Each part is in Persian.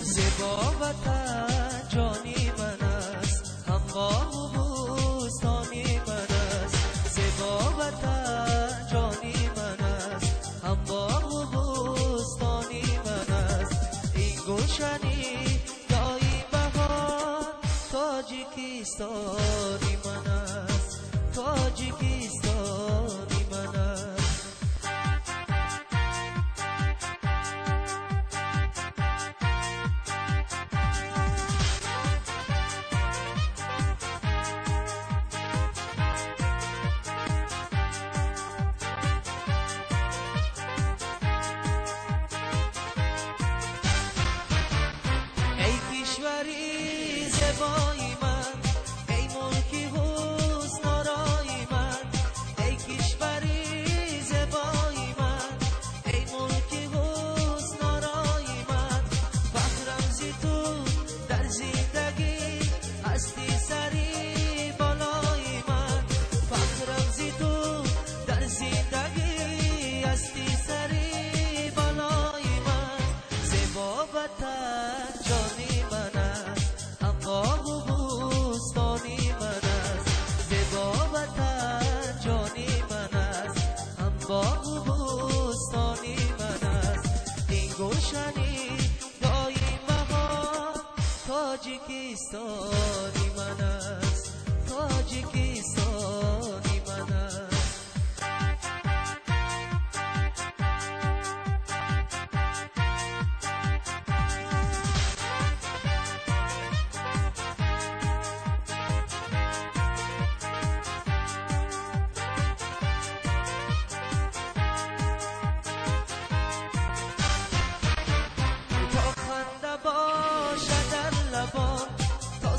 زیبا وطن جانی من است، هموار و بوستانی من است. زیبا وطن جانی من است، هموار و بوستانی من است. این گلشنی دایی بهار تاجیکستانی من است، تاجیکستانی من است. کشوری زیبای من، ای ملکی حسن آرای من. ای کشوری زیبای من، ای ملکی حسن آرای من. فخرم زی تو در زندگی، هستی سری بالای من. فخرم زی تو در زندگی، هستی سری بالای من. زیبا وطن جانی من است، هموار و بوستانی من است. زیبا وطن جانی من است، هموار و بوستانی من است. این گلشنی دایی بهار تاجیکستانی من است، تاجیکستانی من است. باشد در لبان تا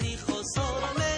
سیخ و سرمه